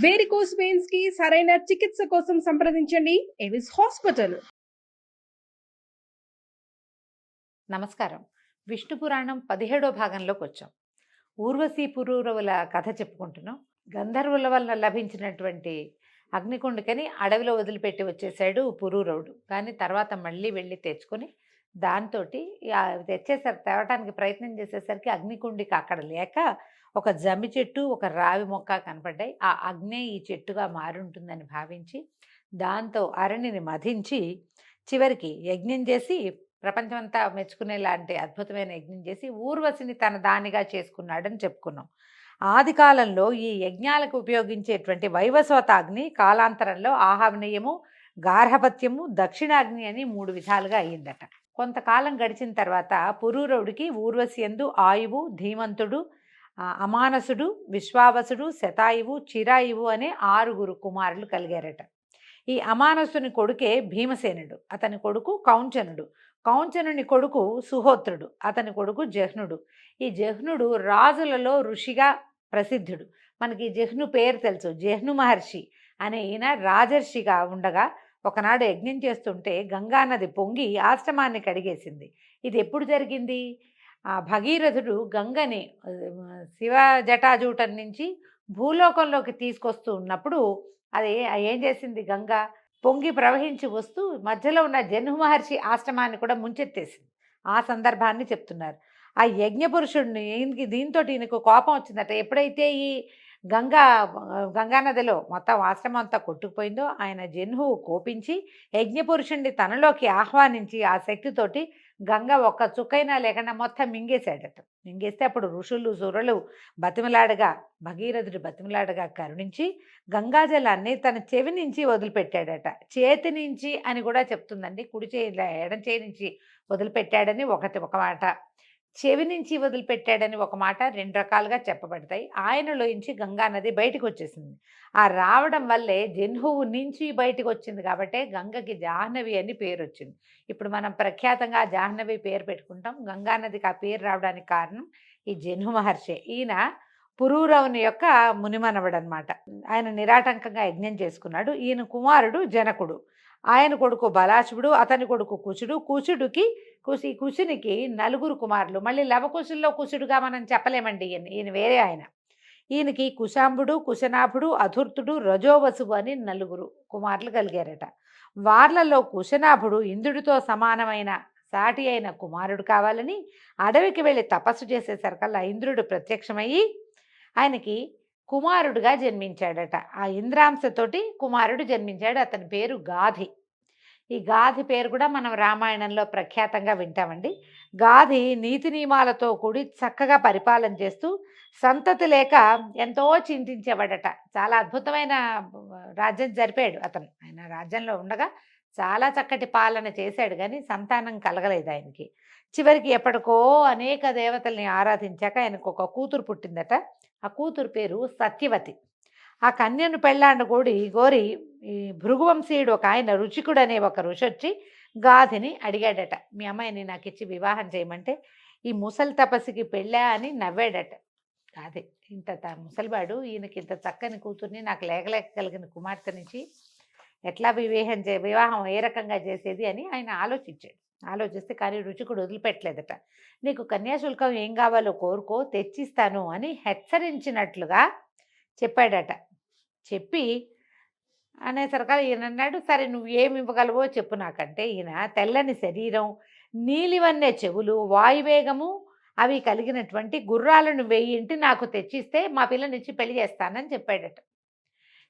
Varicose veins కి సరైన చికిత్స కోసం సంప్రదించండి ఎవిస్ హాస్పిటల్. నమస్కారం. విష్ణు పురాణం 17వ భాగంలోకి వచ్చాం. ఊర్వశీ పురూరవుల కథ చెప్పుకుంటున్నాం. గంధర్వుల వల్ల లభించినటువంటి అగ్నికుండికని అడవిలో వదిలిపెట్టి వచ్చేసాడు పురూరవుడు. కానీ తర్వాత మళ్ళీ వెళ్ళి తెచ్చుకొని దాంతో తేవటానికి ప్రయత్నం చేసేసరికి అగ్నికుండిక అక్కడ లేక ఒక జమ్మి చెట్టు, ఒక రావి మొక్క కనపడ్డాయి. ఆ అగ్నే ఈ చెట్టుగా మారుంటుందని భావించి దాంతో అరణిని మధించి చివరికి యజ్ఞం చేసి ప్రపంచమంతా మెచ్చుకునేలాంటి అద్భుతమైన యజ్ఞం చేసి ఊర్వశిని తన దానిగా చేసుకున్నాడని చెప్పుకున్నాం. ఆది కాలంలో ఈ యజ్ఞాలకు ఉపయోగించేటువంటి వైవస్వతాగ్ని కాలాంతరంలో ఆహావనీయము, గార్హపత్యము, దక్షిణాగ్ని అని 3 విధాలుగా అయ్యిందట. కొంతకాలం గడిచిన తర్వాత పురూరవుడికి ఊర్వశి యందు ఆయువు, ధీమంతుడు, అమానసుడు, విశ్వావసుడు, శతాయువు, చిరాయువు అనే 6 కుమారులు కలిగారట. ఈ అమానసుని కొడుకే భీమసేనుడు, అతని కొడుకు కౌంచనుడు, కౌంచనుని కొడుకు సుహోత్రుడు, అతని కొడుకు జహ్నుడు. ఈ జహ్నుడు రాజులలో ఋషిగా ప్రసిద్ధుడు. మనకి జహ్ను పేరు తెలుసు. జహ్ను మహర్షి అనే ఈయన రాజర్షిగా ఉండగా ఒకనాడు యజ్ఞం చేస్తుంటే గంగానది పొంగి ఆశ్రమాన్ని కడిగేసింది. ఇది ఎప్పుడు జరిగింది? భగీరథుడు గంగని శివ జటాజూటం నుంచి భూలోకంలోకి తీసుకొస్తూ ఉన్నప్పుడు అది ఏం చేసింది? గంగ పొంగి ప్రవహించి వస్తూ మధ్యలో ఉన్న జహ్ను మహర్షి ఆశ్రమాన్ని కూడా ముంచెత్తేసింది. ఆ సందర్భాన్ని చెప్తున్నారు. ఆ యజ్ఞపురుషుడిని దీంతో ఈయనకు కోపం వచ్చిందట. ఎప్పుడైతే ఈ గంగానదిలో మొత్తం ఆశ్రమం అంతా కొట్టుకుపోయిందో ఆయన జహ్నువు కోపించి యజ్ఞపురుషుణ్ణి తనలోకి ఆహ్వానించి ఆ శక్తితోటి గంగ ఒక్క చుక్కైనా లేకుండా మొత్తం మింగేశాడట. మింగేస్తే అప్పుడు ఋషులు సురులు బతిమలాడగా, భగీరథుడు బతిమలాడగా కరుణించి గంగాజలాన్ని తన చెవి నుంచి వదిలిపెట్టాడట. చేతి నుంచి అని కూడా చెప్తుందండి. కుడి చేయి ఎడం చేయి నుంచి వదిలిపెట్టాడని ఒక మాట, చెవి నుంచి వదిలిపెట్టాడని ఒక మాట, 2 రకాలుగా చెప్పబడతాయి. ఆయనలోంచి గంగానది బయటకు వచ్చేసింది. ఆ రావడం వల్లే జహ్నువు నుంచి బయటకు వచ్చింది కాబట్టి గంగకి జాహ్నవి అని పేరు వచ్చింది. ఇప్పుడు మనం ప్రఖ్యాతంగా జాహ్నవి పేరు పెట్టుకుంటాం. గంగానదికి ఆ పేరు రావడానికి కారణం ఈ జహ్ను మహర్షి. ఈయన పురూరవుని యొక్క మునిమనవడు అనమాట. ఆయన నిరాటంకంగా యజ్ఞం చేసుకున్నాడు. ఈయన కుమారుడు జనకుడు, ఆయన కొడుకు బలాశువుడు, అతని కొడుకు కుశుడు, కుశునికి 4 కుమారులు. మళ్ళీ లవకుశుల్లో కుశుడుగా మనం చెప్పలేమండి. ఈయన వేరే ఆయన. ఈయనకి కుశాంబుడు, కుశనాభుడు, అధుర్తుడు, రజోవసువు అని 4 కుమారులు కలిగారట. వార్లలో కుశనాభుడు ఇంద్రుడితో సమానమైన సాటి అయిన కుమారుడు కావాలని అడవికి వెళ్ళి తపస్సు చేసేసరికల్లా ఇంద్రుడు ప్రత్యక్షమయ్యి ఆయనకి కుమారుడుగా జన్మించాడట. ఆ ఇంద్రాంశతోటి కుమారుడు జన్మించాడు. అతని పేరు గాధి. ఈ గాధి పేరు కూడా మనం రామాయణంలో ప్రఖ్యాతంగా వింటామండి. గాధి నీతి నియమాలతో కూడి చక్కగా పరిపాలన చేస్తూ సంతతి లేక ఎంతో చింతించేవాడట. చాలా అద్భుతమైన రాజ్యం జరిపాడు అతను. ఆయన రాజ్యంలో ఉండగా చాలా చక్కటి పాలన చేశాడు, కానీ సంతానం కలగలేదు ఆయనకి. చివరికి ఎప్పటికో అనేక దేవతల్ని ఆరాధించాక ఆయనకు ఒక కూతురు పుట్టిందట. ఆ కూతురు పేరు సత్యవతి. ఆ కన్యను గోరి ఈ భృగువంశీయుడు ఒక ఆయన రుచికుడు అనే ఒక ఋషి వచ్చి గాధిని అడిగాడట, మీ అమ్మాయిని నాకు ఇచ్చి వివాహం చేయమంటే ఈ ముసలి తపస్సుకి పెళ్ళా అని నవ్వాడట. అదే ఇంత ముసలివాడు ఈయనకి ఇంత చక్కని కూతుర్ని నాకు లేకలేక కలిగిన కుమార్తెనిచ్చి ఎట్లా వివాహం ఏ రకంగా చేసేది అని ఆయన ఆలోచించాడు. ఆలోచిస్తే కానీ రుచికుడు వదిలిపెట్టలేదట. నీకు కన్యాశుల్కం ఏం కావాలో కోరుకో, తెచ్చిస్తాను అని హెచ్చరించినట్లుగా చెప్పాడట. చెప్పి అనేసరికి ఈయన అన్నాడు, సరే నువ్వు ఏమి ఇవ్వగలవో చెప్పు నాకంటే. ఈయన తెల్లని శరీరం, నీలివన్నే చెవులు, వాయువేగము అవి కలిగినటువంటి గుర్రాలను 1000 నాకు తెచ్చిస్తే మా పిల్లనిచ్చి పెళ్లి చేస్తానని చెప్పాడట.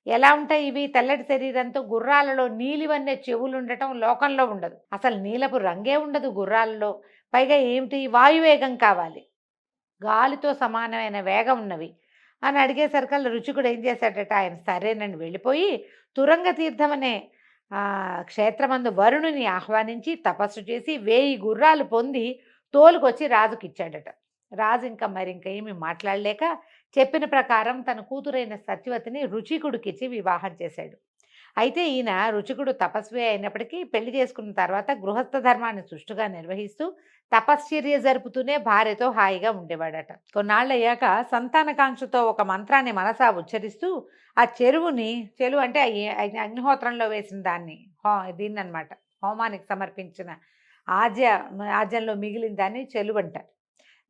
ఎలా ఉంటాయి ఇవి? తెల్లటి శరీరంతో గుర్రాలలో నీలివన్నే చెవులు ఉండటం లోకంలో ఉండదు. అసలు నీలపు రంగే ఉండదు గుర్రాలలో. పైగా ఏమిటి? వాయువేగం కావాలి, గాలితో సమానమైన వేగం ఉన్నవి అని అడిగేసరికల్లా రుచికుడు ఏం చేశాడట, ఆయన సరేనని వెళ్ళిపోయి తురంగ తీర్థం అనే క్షేత్రమందు వరుణుని ఆహ్వానించి తపస్సు చేసి 1000 గుర్రాలు పొంది తోలుకొచ్చి రాజుకి ఇచ్చాడట. రాజు ఇంకా ఏమీ మాట్లాడలేక చెప్పిన ప్రకారం తన కూతురైన సత్యవతిని రుచికుడికిచ్చి వివాహం చేశాడు. అయితే ఈయన రుచికుడు తపస్వి అయినప్పటికీ పెళ్లి చేసుకున్న తర్వాత గృహస్థ ధర్మాన్ని సుష్టుగా నిర్వహిస్తూ తపశ్చర్య జరుపుతూనే భార్యతో హాయిగా ఉండేవాడట. కొన్నాళ్ళయ్యాక సంతానకాంక్షతో ఒక మంత్రాన్ని మనసా ఉచ్చరిస్తూ ఆ చెరువు అంటే అగ్నిహోత్రంలో వేసిన దాన్ని దీన్ననమాట, హోమానికి సమర్పించిన ఆజ్య ఆజ్యంలో మిగిలిన దాన్ని చెలువు అంటారు.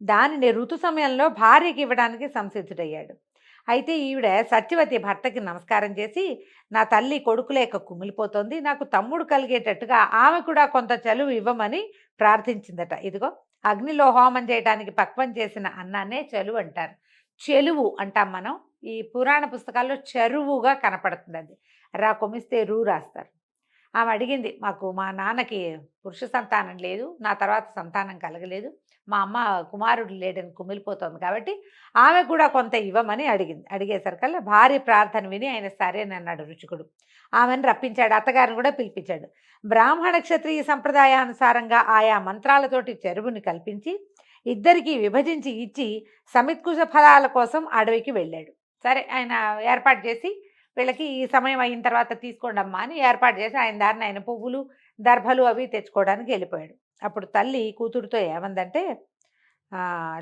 దానిని ఋతు సమయంలో భార్యకి ఇవ్వడానికి సంసిద్ధుడయ్యాడు. అయితే ఈవిడ సత్యవతి భర్తకి నమస్కారం చేసి, నా తల్లి కొడుకు లేక కుమిలిపోతోంది, నాకు తమ్ముడు కలిగేటట్టుగా ఆమె కూడా కొంత చలువు ఇవ్వమని ప్రార్థించిందట. ఇదిగో అగ్నిలో హోమం చేయడానికి పక్వం చేసిన అన్నాన్నే చెలువు అంటారు. చెలువు అంటాం మనం. ఈ పురాణ పుస్తకాల్లో చెరువుగా కనపడుతుంది. అది రా కొమిస్తే రూ రాస్తారు. ఆమె అడిగింది, మాకు మా నాన్నకి పురుష సంతానం లేదు, నా తర్వాత సంతానం కలగలేదు, మా అమ్మ కుమారుడు లేడని కుమిలిపోతుంది, కాబట్టి ఆమె కూడా కొంత ఇవ్వమని అడిగింది. అడిగేసరికల్లా భార్య ప్రార్థన విని ఆయన సరేనన్నాడు రుచికుడు. ఆమెను రప్పించాడు, అత్తగారిని కూడా పిలిపించాడు. బ్రాహ్మణ క్షత్రియ సంప్రదాయానుసారంగా ఆయా మంత్రాలతోటి చెరువుని కల్పించి ఇద్దరికీ విభజించి ఇచ్చి సమిత్కుశ ఫలాల కోసం అడవికి వెళ్ళాడు. సరే ఆయన ఏర్పాటు చేసి వీళ్ళకి ఈ సమయం అయిన తర్వాత తీసుకోండి అమ్మా అని ఏర్పాటు చేసి ఆయన దారిని ఆయన పువ్వులు దర్భలు అవి తెచ్చుకోవడానికి వెళ్ళిపోయాడు. అప్పుడు తల్లి కూతురుతో ఏమందంటే,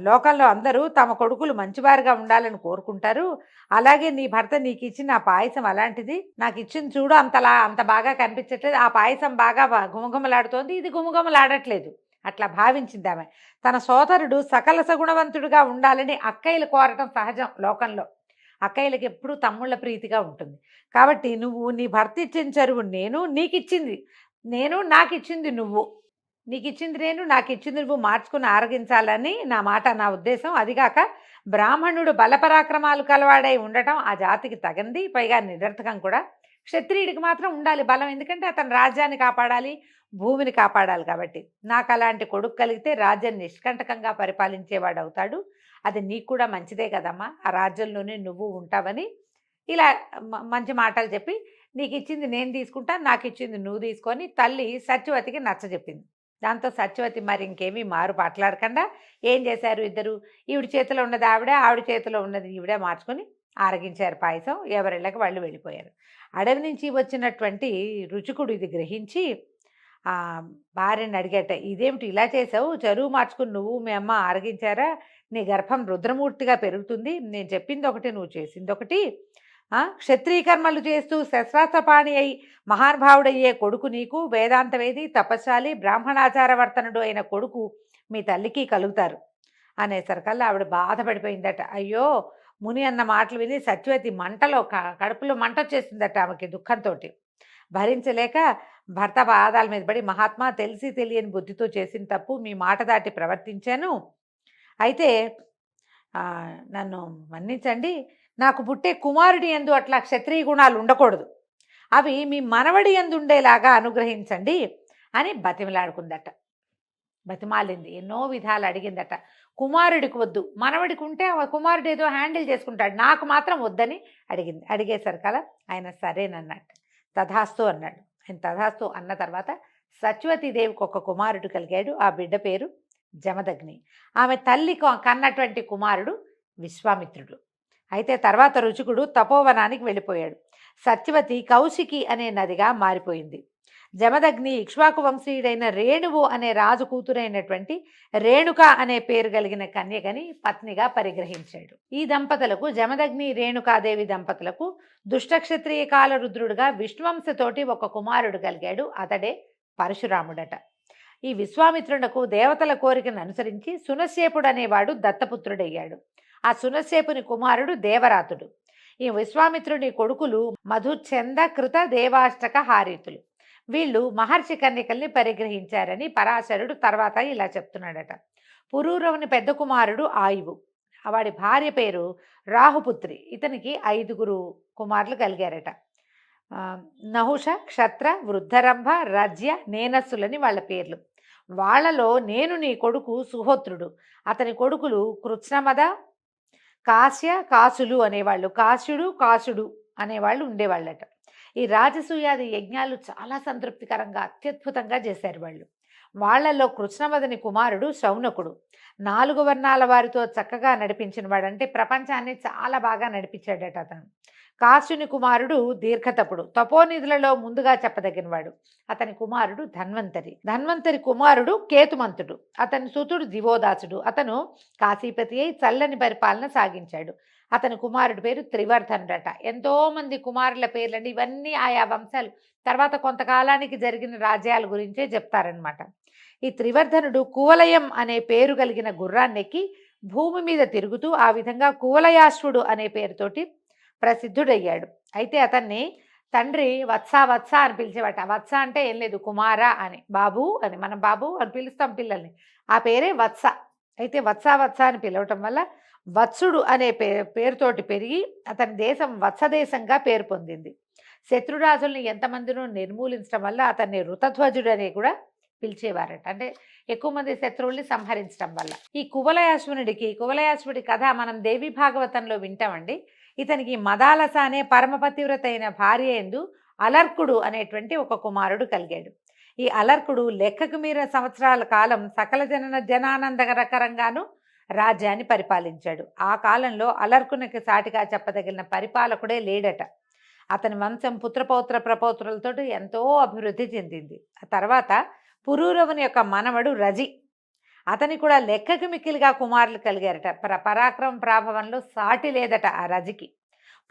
లోకంలో అందరూ తమ కొడుకులు మంచివారుగా ఉండాలని కోరుకుంటారు, అలాగే నీ భర్త నీకు ఇచ్చిన ఆ పాయసం అలాంటిది, నాకు ఇచ్చింది చూడు అంత బాగా కనిపించట్లేదు, ఆ పాయసం బాగా గుమగుమలాడుతోంది, ఇది గుమగుమలాడట్లేదు. అట్లా భావించింది ఆమె. తన సోదరుడు సకల సగుణవంతుడుగా ఉండాలని అక్కయ్యలు కోరటం సహజం లోకంలో. అక్కయ్యలకి ఎప్పుడూ తమ్ముళ్ళ ప్రీతిగా ఉంటుంది. కాబట్టి నువ్వు నీ భర్త ఇచ్చిన చెరువు నేను నాకు ఇచ్చింది నువ్వు, నీకు ఇచ్చింది నేను, నాకు ఇచ్చింది నువ్వు మార్చుకుని ఆరగించాలని నా మాట, నా ఉద్దేశం. అదిగాక బ్రాహ్మణుడు బలపరాక్రమాలు కలవాడై ఉండటం ఆ జాతికి తగంది, పైగా నిరర్థకం కూడా. క్షత్రియుడికి మాత్రం ఉండాలి బలం, ఎందుకంటే అతను రాజ్యాన్ని కాపాడాలి, భూమిని కాపాడాలి. కాబట్టి నాకు అలాంటి కొడుకు కలిగితే రాజ్యం నిష్కంటకంగా పరిపాలించేవాడు అవుతాడు, అది నీకు కూడా మంచిదే కదమ్మా, ఆ రాజ్యంలోనే నువ్వు ఉంటావని ఇలా మంచి మాటలు చెప్పి, నీకు ఇచ్చింది నేను తీసుకుంటాను, నాకు ఇచ్చింది నువ్వు తీసుకొని తల్లి సత్యవతికి నచ్చజెప్పింది. దాంతో సత్యవతి మరి ఇంకేమీ మారు మాట్లాడకుండా ఏం చేశారు ఇద్దరు, ఈవిడ చేతిలో ఉన్నది ఆవిడ చేతిలో ఉన్నది ఈవిడే మార్చుకొని ఆరగించారు పాయసం. ఎవరిళ్ళకి వాళ్ళు వెళ్ళిపోయారు. అడవి నుంచి వచ్చినటువంటి రుచికుడు ఇది గ్రహించి భార్యని అడిగట, ఇదేమిటి ఇలా చేసావు, చెరువు మార్చుకుని నువ్వు మీ అమ్మ ఆరగించారా, నీ గర్భం రుద్రమూర్తిగా పెరుగుతుంది, నేను చెప్పింది ఒకటి నువ్వు చేసింది ఒకటి, క్షత్రియ కర్మలు చేస్తూ శస్త్రాస్త్రపాణి అయి మహానుభావుడయ్యే కొడుకు నీకు, వేదాంతవేది తపస్శాలి బ్రాహ్మణాచారవర్తనుడు అయిన కొడుకు మీ తల్లికి కలుగుతారు అనేసరికల్లా ఆవిడ బాధపడిపోయిందట. అయ్యో, ముని అన్న మాటలు విని సత్యవతి మంటలో కడుపులో మంట వచ్చేసిందట ఆమెకి దుఃఖంతో. భరించలేక భర్త పాదాల మీద పడి, మహాత్మా తెలిసి తెలియని బుద్ధితో చేసిన తప్పు, మీ మాట దాటి ప్రవర్తించాను, అయితే నన్ను మన్నించండి, నాకు పుట్టే కుమారుడి యందు అట్లా క్షత్రియ గుణాలు ఉండకూడదు, అవి మీ మనవడి యందు ఉండేలాగా అనుగ్రహించండి అని బతిమలాడుకుందట. బతిమాలింది, ఎన్నో విధాలు అడిగిందట. కుమారుడికి వద్దు, మనవడికి ఉంటే కుమారుడు ఏదో హ్యాండిల్ చేసుకుంటాడు, నాకు మాత్రం వద్దని అడిగింది. అడిగేసరికలా ఆయన సరేనన్నట్టు, తథాస్తు అన్నాడు. ఆయన తథాస్తు అన్న తర్వాత సత్యవతీదేవికి ఒక కుమారుడు కలిగాడు. ఆ బిడ్డ పేరు జమదగ్ని. ఆమె తల్లి కన్నటువంటి కుమారుడు విశ్వామిత్రుడు. అయితే తర్వాత రుచికుడు తపోవనానికి వెళ్ళిపోయాడు. సత్యవతి కౌశికి అనే నదిగా మారిపోయింది. జమదగ్ని ఇక్ష్వాకు వంశీయుడైన రేణువు అనే రాజు కూతురైనటువంటి రేణుక అనే పేరు కలిగిన కన్యకని పత్నిగా పరిగ్రహించాడు. ఈ దంపతులకు, జమదగ్ని రేణుకాదేవి దంపతులకు దుష్టక్షత్రియ కాలరుద్రుడుగా విష్ణువంశతోటి ఒక కుమారుడు కలిగాడు. అతడే పరశురాముడట. ఈ విశ్వామిత్రునకు దేవతల కోరికను అనుసరించి సునశ్శేపుడు అనేవాడు దత్తపుత్రుడయ్యాడు. ఆ సునశ్శేపుని కుమారుడు దేవరాతుడు. ఈ విశ్వామిత్రుని కొడుకులు మధుచంద కృత దేవాష్టక హారీతులు. వీళ్ళు మహర్షి కన్యకల్ని పరిగ్రహించారని పరాశరుడు తర్వాత ఇలా చెప్తున్నాడట. పురూరవుని పెద్ద కుమారుడు ఆయువు, వాడి భార్య పేరు రాహుపుత్రి. ఇతనికి 5 కుమారులు కలిగారట. నహుష, క్షత్ర, వృద్ధరంభ, రజ్య, నేనస్సులని వాళ్ళ పేర్లు. వాళ్లలో నేను నీ కొడుకు సుహోత్రుడు, అతని కొడుకులు కృత్స్నమద, కాశ్య, కాసులు అనేవాళ్ళు, కాసుడు అనేవాళ్ళు ఉండేవాళ్ళట. ఈ రాజసూయాది యజ్ఞాలు చాలా సంతృప్తికరంగా అత్యద్భుతంగా చేశారు వాళ్ళు. వాళ్లలో కృష్ణమదని కుమారుడు శౌనకుడు. 4 వర్ణాల వారితో చక్కగా నడిపించిన వాడు, అంటే ప్రపంచాన్ని చాలా బాగా నడిపించాడట అతను. కాశ్యుని కుమారుడు దీర్ఘతపుడు, తపోనిధులలో ముందుగా చెప్పదగినవాడు. అతని కుమారుడు ధన్వంతరి. ధన్వంతరి కుమారుడు కేతుమంతుడు. అతని సుతుడు దివోదాసుడు. అతను కాశీపతి అయి చల్లని పరిపాలన సాగించాడు. అతని కుమారుడి పేరు త్రివర్ధనుడట. ఎంతో మంది కుమారుల పేర్లండి. ఇవన్నీ ఆయా వంశాలు తర్వాత కొంతకాలానికి జరిగిన రాజ్యాల గురించే చెప్తారనమాట. ఈ త్రివర్ధనుడు కువలయం అనే పేరు కలిగిన గుర్రాన్నెక్కి భూమి మీద తిరుగుతూ ఆ విధంగా కువలయాశ్వుడు అనే పేరుతోటి ప్రసిద్ధుడయ్యాడు. అయితే అతన్ని తండ్రి వత్స వత్స అని పిలిచేవాట. వత్స అంటే ఏం లేదు, కుమార అని, బాబు అని, మనం బాబు అని పిలుస్తాం పిల్లల్ని, ఆ పేరే వత్స. అయితే వత్స వత్స అని పిలవటం వల్ల వత్సుడు అనే పేరుతోటి పెరిగి అతని దేశం వత్సదేశంగా పేరు పొందింది. శత్రురాజుల్ని ఎంతమందినో నిర్మూలించడం వల్ల అతన్ని ఋతధ్వజుడు అని కూడా పిలిచేవారట. అంటే ఎక్కువ మంది శత్రువుల్ని సంహరించడం వల్ల. ఈ కువలయాశ్వుడి కథ మనం దేవి భాగవతంలో వింటామండి. ఇతనికి మదాలస అనే పరమపతివ్రత అయిన భార్య యందు అలర్కుడు అనేటువంటి ఒక కుమారుడు కలిగాడు. ఈ అలర్కుడు లెక్కకు మీర సంవత్సరాల కాలం సకల జనానందకరంగాను రాజ్యాన్ని పరిపాలించాడు. ఆ కాలంలో అలర్కునికి సాటిగా చెప్పదగిన పరిపాలకుడే లేడట. అతని వంశం పుత్రపౌత్ర ప్రపౌత్రులతో ఎంతో అభివృద్ధి చెందింది. ఆ తర్వాత పురూరవుని యొక్క మనవడు రజి, అతని కూడా లెక్కకు మిక్కిలిగా కుమారులు కలిగారట. పరాక్రమ ప్రాభవంలో సాటి లేదట ఆ రజికి.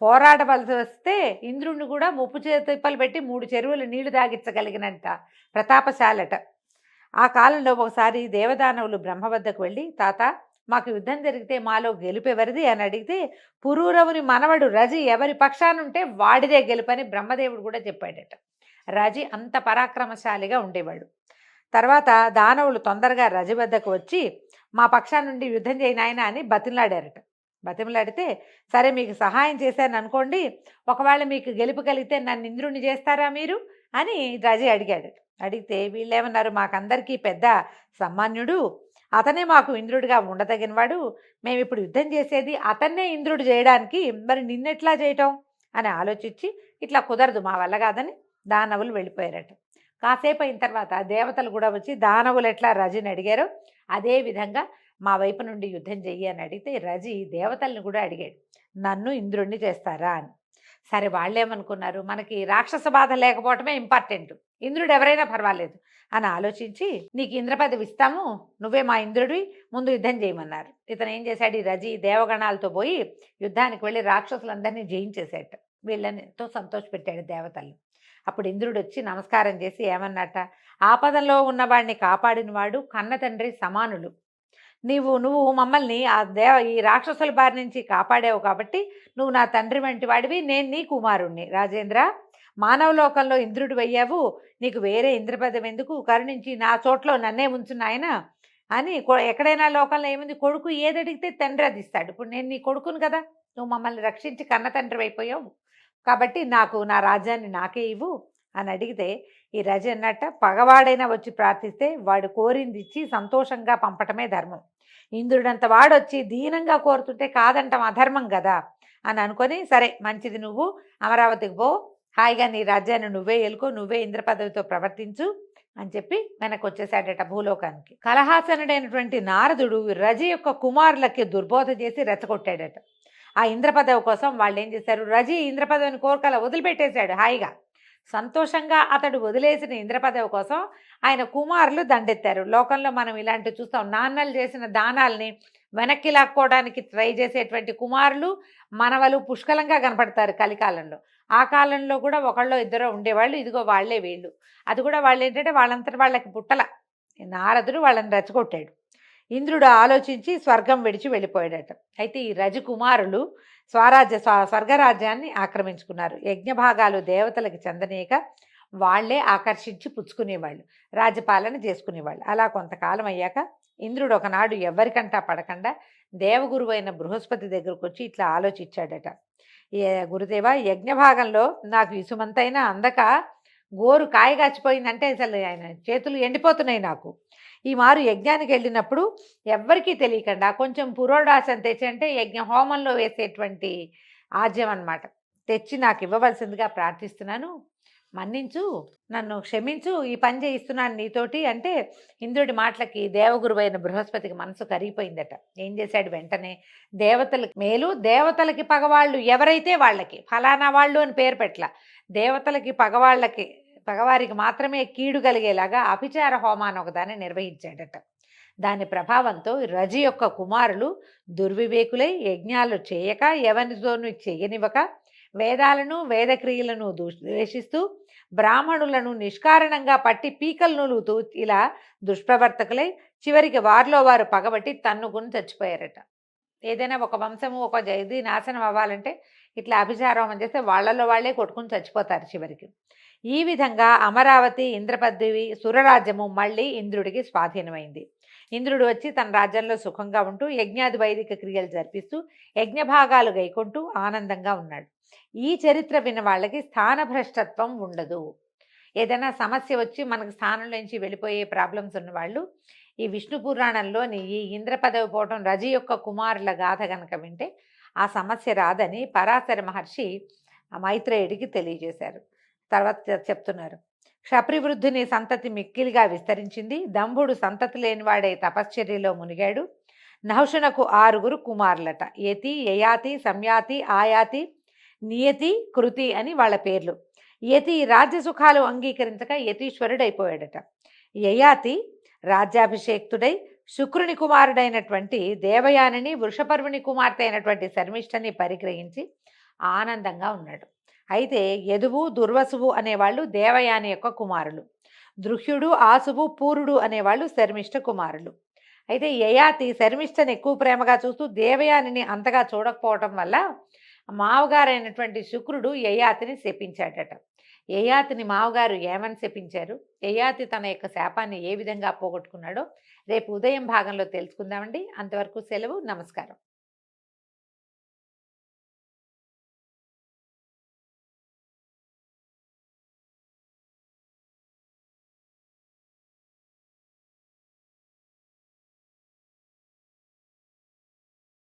పోరాడవలసి వస్తే ఇంద్రుడిని కూడా ముప్పు తిప్పలు పెట్టి 3 చెరువులు నీళ్లు తాగించగలిగినంత ప్రతాపశాలట. ఆ కాలంలో ఒకసారి దేవదానవులు బ్రహ్మ వద్దకు వెళ్ళి, తాత మాకు యుద్ధం జరిగితే మాలో గెలుపెవరిది అని అడిగితే, పురూరవుని మనవడు రజి ఎవరి పక్షానుంటే వాడిదే గెలుపని బ్రహ్మదేవుడు కూడా చెప్పాడట. రజి అంత పరాక్రమశాలిగా ఉండేవాడు. తర్వాత దానవులు తొందరగా రజి వద్దకు వచ్చి, మా పక్షా నుండి యుద్ధం చేయనాయన అని బతిమలాడారట. బతిమలాడితే, సరే మీకు సహాయం చేశాను అనుకోండి, ఒకవేళ మీకు గెలుపు కలిగితే నన్ను ఇంద్రుణ్ణి చేస్తారా మీరు అని రజి అడిగాడు. అడిగితే వీళ్ళేమన్నారు, మాకందరికీ పెద్ద సామాన్యుడు, అతనే మాకు ఇంద్రుడిగా ఉండదగినవాడు, మేము ఇప్పుడు యుద్ధం చేసేది అతన్నే ఇంద్రుడు చేయడానికి, మరి నిన్నెట్లా చేయటం అని ఆలోచించి, ఇట్లా కుదరదు మా వల్ల కాదని దానవులు వెళ్ళిపోయారట. కాసేపు అయిన తర్వాత దేవతలు కూడా వచ్చి దానవులు ఎట్లా రజిని అడిగారో అదే విధంగా మా వైపు నుండి యుద్ధం చెయ్యి అని అడిగితే రజి దేవతల్ని కూడా అడిగాడు, నన్ను ఇంద్రుణ్ణి చేస్తారా అని. సరే వాళ్ళేమనుకున్నారు, మనకి రాక్షస బాధ లేకపోవటమే ఇంపార్టెంట్, ఇంద్రుడు ఎవరైనా పర్వాలేదు అని ఆలోచించి, నీకు ఇంద్ర పదవి ఇస్తాము, నువ్వే మా ఇంద్రుడివి, ముందు యుద్ధం చేయమన్నారు. ఇతను ఏం చేశాడు, ఈ రజి దేవగణాలతో పోయి యుద్ధానికి వెళ్ళి రాక్షసులందరినీ జయించేశాడు. వీళ్ళని ఎంతో సంతోషపెట్టాడు దేవతల్ని. అప్పుడు ఇంద్రుడు వచ్చి నమస్కారం చేసి ఏమన్నట, ఆపదలో ఉన్నవాడిని కాపాడినవాడు కన్న తండ్రి సమానులు, నువ్వు మమ్మల్ని ఈ రాక్షసుల బారి నుంచి కాపాడావు కాబట్టి నువ్వు నా తండ్రి వంటి వాడివి, నేను నీ కుమారుణ్ణి. రాజేంద్ర, మానవలోకంలో ఇంద్రుడు అయ్యావు, నీకు వేరే ఇంద్రపదం ఎందుకు, కరుణించి నా చోట్లో నన్నే ఉంచున్నాయన అని. ఎక్కడైనా లోకంలో ఏముంది, కొడుకు ఏదడిగితే తండ్రి అది ఇస్తాడు. ఇప్పుడు నేను నీ కొడుకును కదా, నువ్వు మమ్మల్ని రక్షించి కన్న తండ్రి అయిపోయావు కాబట్టి నాకు నా రాజ్యాన్ని నాకే ఇవ్వు అని అడిగితే, ఈ రజి అన్నట్ట, పగవాడైనా వచ్చి ప్రార్థిస్తే వాడు కోరింది ఇచ్చి సంతోషంగా పంపటమే ధర్మం, ఇంద్రుడంత వాడొచ్చి దీనంగా కోరుతుంటే కాదంటాం అధర్మం కదా అని అనుకొని, సరే మంచిది, నువ్వు అమరావతికి పో, హాయిగా నీ రాజ్యాన్ని నువ్వే ఏలుకో, నువ్వే ఇంద్ర పదవితో ప్రవర్తించు అని చెప్పి వెనక్కి వచ్చేసాడట భూలోకానికి. కలహాసనుడైనటువంటి నారదుడు రజి యొక్క కుమారులకి దుర్బోధ చేసి రెచ్చగొట్టాడట. ఆ ఇంద్రపదవి కోసం వాళ్ళు ఏం చేశారు, రజి ఇంద్రపదవిని కోరికల వదిలిపెట్టేశాడు. హాయిగా సంతోషంగా అతడు వదిలేసిన ఇంద్రపదవి కోసం ఆయన కుమారులు దండెత్తారు. లోకంలో మనం ఇలాంటివి చూస్తాం, నాన్నలు చేసిన దానాల్ని వెనక్కి లాక్కోవడానికి ట్రై చేసేటువంటి కుమారులు మనవలు పుష్కలంగా కనపడతారు కలికాలంలో. ఆ కాలంలో కూడా ఒకళ్ళో ఇద్దరో ఉండేవాళ్ళు, ఇదిగో వాళ్లే వీళ్ళు. అది కూడా వాళ్ళు ఏంటంటే వాళ్ళంతటి వాళ్ళకి పుట్టల, నారదుడు వాళ్ళని రెచ్చగొట్టాడు. ఇంద్రుడు ఆలోచించి స్వర్గం విడిచి వెళ్ళిపోయాడట. అయితే ఈ రజకుమారులు స్వర్గరాజ్యాన్ని ఆక్రమించుకున్నారు. యజ్ఞభాగాలు దేవతలకు చెందనీయక వాళ్లే ఆకర్షించి పుచ్చుకునేవాళ్ళు, రాజ్యపాలన చేసుకునేవాళ్ళు. అలా కొంతకాలం అయ్యాక ఇంద్రుడు ఒకనాడు ఎవరికంటా పడకుండా దేవగురువైన బృహస్పతి దగ్గరకు వచ్చి ఇట్లా ఆలోచించాడట, గురుదేవ, యజ్ఞభాగంలో నాకు ఇసుమంతైనా అందక గోరు కాయగాచిపోయిందంటే అసలు ఆయన చేతులు ఎండిపోతున్నాయి. నాకు ఈ మారు యజ్ఞానికి వెళ్ళినప్పుడు ఎవ్వరికీ తెలియకుండా కొంచెం పురోడాసం తెచ్చి, అంటే యజ్ఞ హోమంలో వేసేటువంటి ఆజ్యం అన్నమాట, తెచ్చి నాకు ఇవ్వవలసిందిగా ప్రార్థిస్తున్నాను. మన్నించు, నన్ను క్షమించు, ఈ పని చేయిస్తున్నాను నీతోటి అంటే ఇంద్రుడి మాటలకి దేవగురువైన బృహస్పతికి మనసు కరిగిపోయిందట. ఏం చేశాడు వెంటనే, దేవతలకి మేలు, దేవతలకి పగవాళ్ళు ఎవరైతే వాళ్ళకి ఫలానా వాళ్ళు అని పేరు పెట్టల, దేవతలకి పగవారికి మాత్రమే కీడు కలిగేలాగా అభిచార హోమాన్ని ఒకదాన్ని నిర్వహించాడట. దాని ప్రభావంతో రజి యొక్క కుమారులు దుర్వివేకులై యజ్ఞాలు చేయక, ఎవరితోనూ చేయనివ్వక, వేదాలను వేదక్రియలను ద్వేషిస్తూ బ్రాహ్మణులను నిష్కారణంగా పట్టి పీకలు నూలుతూ ఇలా దుష్ప్రవర్తకులై చివరికి వారిలో వారు పగబట్టి తన్నుకుని చచ్చిపోయారట. ఏదైనా ఒక వంశము ఒక ఇది నాశనం అవ్వాలంటే ఇట్లా అభిచారం చేస్తే వాళ్ళలో వాళ్ళే కొట్టుకుని చచ్చిపోతారు చివరికి. ఈ విధంగా అమరావతి, ఇంద్రపదవి, సురరాజ్యము మళ్ళీ ఇంద్రుడికి స్వాధీనమైంది. ఇంద్రుడు వచ్చి తన రాజ్యంలో సుఖంగా ఉంటూ యజ్ఞాది వైదిక క్రియలు జరిపిస్తూ యజ్ఞభాగాలు గైకొంటూ ఆనందంగా ఉన్నాడు. ఈ చరిత్ర విన్న వాళ్ళకి స్థానభ్రష్టత్వం ఉండదు. ఏదైనా సమస్య వచ్చి మనకు స్థానం నుంచి వెళ్ళిపోయే ప్రాబ్లమ్స్ ఉన్నవాళ్ళు ఈ విష్ణు పురాణంలోని ఈ ఇంద్ర పదవి పోవటం రజి యొక్క కుమారుల గాథ గనక వింటే ఆ సమస్య రాదని పరాశర మహర్షి మైత్రేయుడికి తెలియజేశారు. తర్వాత చెప్తున్నారు, క్షప్రివృద్ధుని సంతతి మిక్కిలిగా విస్తరించింది. దంభుడు సంతతి లేనివాడే తపశ్చర్యలో మునిగాడు. నహుషునకు 6 కుమారులట. యతి, యయాతి, సంయాతి, ఆయాతి, నియతి, కృతి అని వాళ్ళ పేర్లు. యతి రాజ్యసుఖాలు అంగీకరించక యతీశ్వరుడైపోయాడట. యయాతి రాజ్యాభిషేక్తుడై శుక్రుని కుమారుడైనటువంటి దేవయానిని, వృషపర్వుని కుమార్తె అయినటువంటి శర్మిష్ఠని పరిగ్రహించి ఆనందంగా ఉన్నాడు. అయితే యదువు, దుర్వసువు అనేవాళ్ళు దేవయాని యొక్క కుమారులు. దృహ్యుడు, ఆసువు, పూరుడు అనేవాళ్ళు శర్మిష్ఠ కుమారులు. అయితే యయాతి శర్మిష్ఠని ఎక్కువ ప్రేమగా చూస్తూ దేవయానిని అంతగా చూడకపోవటం వల్ల మావగారైనటువంటి శుక్రుడు యయాతిని శపించాడట. యయాతిని మావగారు ఏమని శపించారు, యయాతి తన యొక్క శాపాన్ని ఏ విధంగా పోగొట్టుకున్నాడో రేపు ఉదయం భాగంలో తెలుసుకుందామండి. అంతవరకు సెలవు, నమస్కారం.